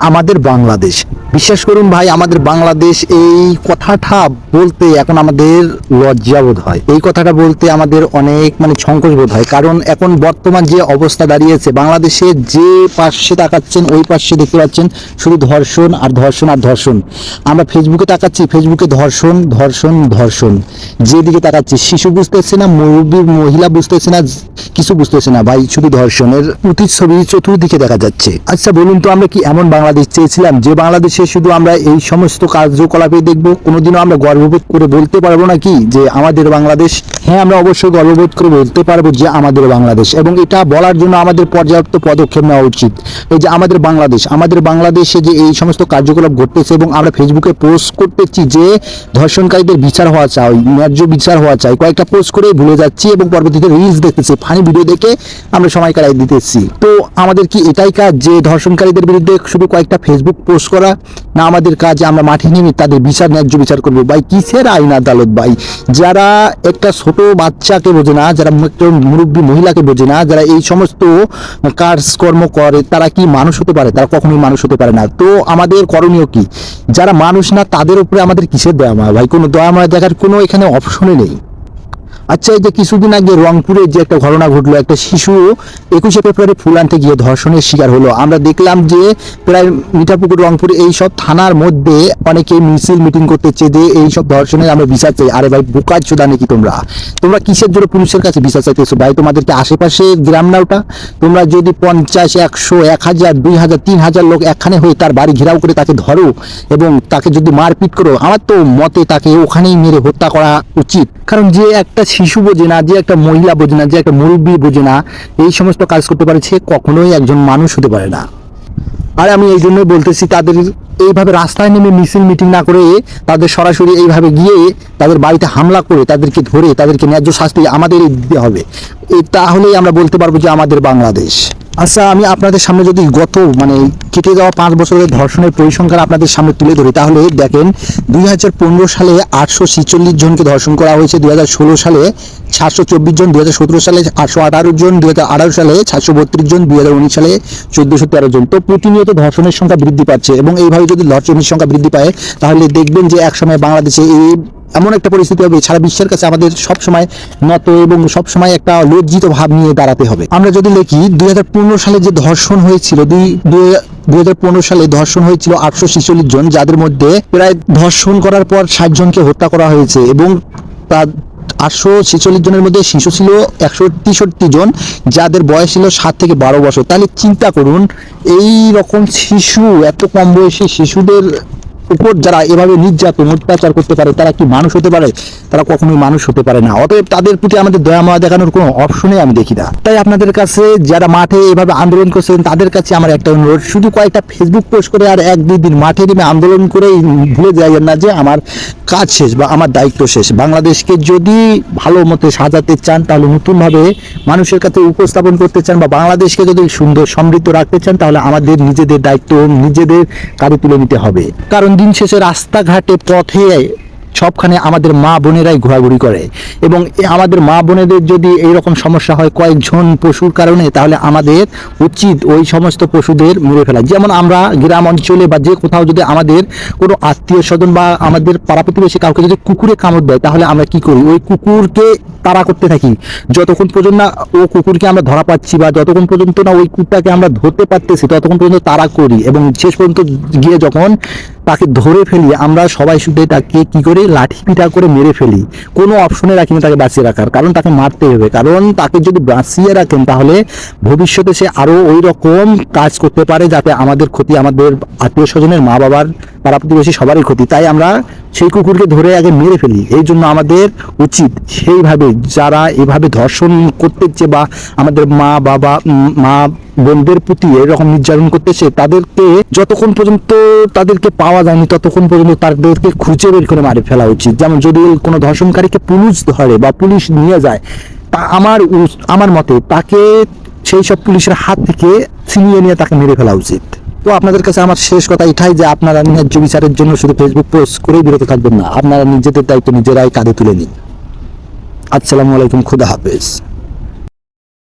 আমাদের বাংলাদেশ। বিশ্বাস করুন ভাই, আমাদের বাংলাদেশ এই কথাটা বলতে এখন আমাদের লজ্জা বোধ হয়। এই কথাটা বলতে আমাদের অনেক সংকোচ বোধ হয়। কারণ এখন বর্তমান যে অবস্থা দাঁড়িয়েছে, বাংলাদেশে যে পাশে তাকাচ্ছেন ওই পাশে দেখতে পাচ্ছেন শুধু ধর্ষণ আর ধর্ষণ আর ধর্ষণ। আমরা ফেসবুকে তাকাচ্ছি, ফেসবুকে ধর্ষণ ধর্ষণ ধর্ষণ। যেদিকে তাকাচ্ছি শিশু বুঝতেছে না, মুরব্বী মহিলা বুঝতেছে না, কিছু বুঝতেছে না ভাই, শুধু ধর্ষণের প্রতিচ্ছবি চতুর্দিকে দেখা যাচ্ছে। আচ্ছা বলুন তো, আমরা কি এমন বাংলাদেশ চেয়েছিলাম যে বাংলাদেশে শুধু আমরা এই সমস্ত কার্যকলাপে দেখবো? কোনোদিনও আমরা গর্ববোধ করে বলতে পারবো না কি যে আমাদের বাংলাদেশ? হ্যাঁ, আমরা অবশ্যই গর্ববোধ করে বলতে পারবো যে আমাদের বাংলাদেশ, এবং এটা বলার জন্য আমাদের পর্যাপ্ত পদক্ষেপ নেওয়া উচিত। এই যে আমাদের বাংলাদেশ, আমাদের বাংলাদেশে যে এই সমস্ত কার্যকলাপ ঘটতেছে এবং আমরা ফেসবুকে পোস্ট করতেছি যে ধর্ষণকারীদের বিচার হওয়া চাই, ন্যায্য বিচার হওয়া চাই, কয়েকটা পোস্ট করে ভুলে যাচ্ছি এবং পরবর্তীতে রিলস দেখতেছি, ফানি ভিডিও দেখে আমরা সময় কাটাই দিতেছি। তো আমাদের কি এটাই কাজ যে ধর্ষণকারীদের বিরুদ্ধে শুধু কয়েকটা ফেসবুক পোস্ট করা? না, আমাদের কাজ আমরা মাঠে নেমে তাদের বিচার, ন্যায্য বিচার করবো। ভাই কিসের আইন আদালত ভাই? যারা একটা ছোট বাচ্চাকে বোঝে না, যারা একটা মুরব্বী মহিলাকে বোঝে না, যারা এই সমস্ত কাজকর্ম করে, তারা কি মানুষ হতে পারে? তারা কখনোই মানুষ হতে পারে না। তো আমাদের করণীয় কি? যারা মানুষ না তাদের উপরে আমাদের কিসের দয়া মায়া ভাই? কোনো দয়া মায়া দেখার কোনো এখানে অপশনই নেই। আচ্ছা, এই যে কিছুদিন আগে রংপুরে যে একটা ঘটনা ঘটলো, একটা শিশু 21শে ফেব্রুয়ারি ফুল আনতে গিয়ে ধর্ষণের শিকার হলো। আমরা দেখলাম যে প্রায় মিঠাপুকুর, রংপুর এই সব থানার মধ্যে অনেকে মিছিল মিটিং করতেছে যে এই সব ধর্ষণের আমরা বিচার চাই। আরে ভাই বোকার চোদা নাকি তোমরা? তোমরা কিসের জন্য পুলিশের কাছে বিচার চাইতেছো ভাই? তোমাদেরকে আশেপাশে গ্রাম না ওটা? তোমরা যদি 50, 100, 1000, 2000, 3000 লোক একখানে হয়ে তার বাড়ি ঘেরাও করে তাকে ধরো এবং তাকে যদি মারপিট করো, আমার তো মতে তাকে ওখানেই মেরে হত্যা করা উচিত। কারণ যে একটা শিশু বোঝে না, যে একটা মহিলা বোঝে না, যে একটা মুরব্বী বোঝে না এই সমস্ত কাজ করতে পারে, সে কখনোই একজন মানুষ হতে পারে না। আর আমি এই জন্যই বলতেছি, তাদের এইভাবে রাস্তায় নেমে মিছিল মিটিং না করে তাদের সরাসরি এইভাবে গিয়ে তাদের বাড়িতে হামলা করে তাদেরকে ধরে তাদেরকে ন্যায্য শাস্তি আমাদের দিতে হবে। তাহলেই আমরা বলতে পারবো যে আমাদের বাংলাদেশ। আচ্ছা, আমি আপনাদের সামনে যদি গত কেটে যাওয়া 5 বছরের ধর্ষণের পরিসংখ্যান আপনাদের সামনে তুলে ধরি, তাহলে দেখেন 2015 সালে 846 জনকে ধর্ষণ করা হয়েছে, 2016 সালে 724 জন, 2017 সালে 818 জন, 2018 সালে 732 জন, 2019 সালে 1413 জন। তো প্রতিনিয়ত ধর্ষণের সংখ্যা বৃদ্ধি পাচ্ছে, এবং এইভাবে যদি ধর্ষণের সংখ্যা বৃদ্ধি পায় তাহলে দেখবেন যে একসময় বাংলাদেশে এই এমন একটা পরিস্থিতি হবে, সারা বিশ্বের কাছে আমাদের সবসময় নত এবং সবসময় একটা লজ্জিত ভাব নিয়ে দাঁড়াতে হবে। আমরা যদি দেখি 2015 সালে যে ধর্ষণ হয়েছিল, 2015 সালে ধর্ষণ হয়েছিল 846 জন, যাদের মধ্যে প্রায় ধর্ষণ করার পর 60 জনকে হত্যা করা হয়েছে, এবং তার 846 জনের মধ্যে শিশু ছিল 163 জন, যাদের বয়স ছিল 7 থেকে 12 বছর। তাহলে চিন্তা করুন, এই রকম শিশু, এত কম বয়সী শিশুদের উপর যারা এভাবে নির্যাতন অত্যাচার করতে পারে, তারা কি মানুষ হতে পারে? তারা কখনোই মানুষ হতে পারে না। অতএব তাদের প্রতি আমাদের দয়া মায়া দেখানোর কোনো অপশনই আমি দেখি না। তাই আপনাদের কাছে, যারা মাঠে এভাবে আন্দোলন করছেন, তাদের কাছে আমার একটা অনুরোধ, শুধু কয়েকটা ফেসবুক পোস্ট করে আর 1-2 দিন মাঠে নেমে আন্দোলন করে ভুলে যাইয়েন না যে আমার কাজ শেষ বা আমার দায়িত্ব শেষ। বাংলাদেশকে যদি ভালো মতো সাজাতে চান, তাহলে নতুনভাবে মানুষের কাছে উপস্থাপন করতে চান, বা বাংলাদেশকে যদি সুন্দর সমৃদ্ধ রাখতে চান, তাহলে আমাদের নিজেদের দায়িত্ব নিজেদের কাঁধে তুলে নিতে হবে। কারণ দিন শেষে রাস্তাঘাটে, পথে, সবখানে আমাদের মা বোনেরাই ঘোরাঘুরি করে, এবং আমাদের মা বোনেদের যদি এইরকম সমস্যা হয় কয়েকজন পশুর কারণে, তাহলে আমাদের উচিত ওই সমস্ত পশুদের মেরে ফেলা। যেমন আমরা গ্রাম অঞ্চলে বা যে কোথাও যদি আমাদের কোনো আত্মীয় স্বজন বা আমাদের পাড়া প্রতিবেশী কাউকে যদি কুকুরে কামড় দেয়, তাহলে আমরা কি করি? ওই কুকুরকে তাড়া করতে থাকি যতক্ষণ পর্যন্ত না ও কুকুরকে আমরা ধরা পাচ্ছি, বা যতক্ষণ পর্যন্ত না ওই কুকুরটাকে আমরা ধরতে পারতেছি, ততক্ষণ পর্যন্ত তাড়া করি, এবং শেষ পর্যন্ত গিয়ে যখন তাকে ধরে ফেলি, আমরা সবাই শুধু তাকে কি করে লাঠি পিটা করে মেরে ফেলি। কোনো অপশনে রাখি না তাকে বাঁচিয়ে রাখার, কারণ তাকে মারতে হবে। কারণ তাকে যদি বাঁচিয়ে রাখেন, তাহলে ভবিষ্যতে সে আরো ওই রকম কাজ করতে পারে, যাতে আমাদের ক্ষতি, আমাদের আত্মীয় স্বজনের, মা বাবার, পাড়া প্রতিবেশী সবারই ক্ষতি। তাই আমরা সেই কুকুরকে ধরে আগে মেরে ফেলি। এই জন্য আমাদের উচিত সেইভাবে যারা এভাবে ধর্ষণ করতেছে বা আমাদের মা বাবা, মা বোনদের প্রতি এরকম নির্যাতন করতেছে, তাদেরকে যতক্ষণ পর্যন্ত তাদেরকে পাওয়া যায়নি, ততক্ষণ পর্যন্ত তাদেরকে খুঁজে বের করে মারে ফেলা উচিত। যেমন যদি কোনো ধর্ষণকারীকে পুলিশ ধরে বা পুলিশ নিয়ে যায়, তা আমার মতে তাকে সেই সব পুলিশের হাত থেকে ছিনিয়ে নিয়ে তাকে মেরে ফেলা উচিত। তো আপনাদের কাছে আমার শেষ কথা এটাই যে আপনারা ন্যায্য বিচারের জন্য শুধু ফেসবুক পোস্ট করেই বিরত থাকবেন না, আপনারা নিজেদের দায়িত্ব নিজেরাই কাঁধে তুলে নিন। আসসালামু আলাইকুম, খুদা হাফেজ।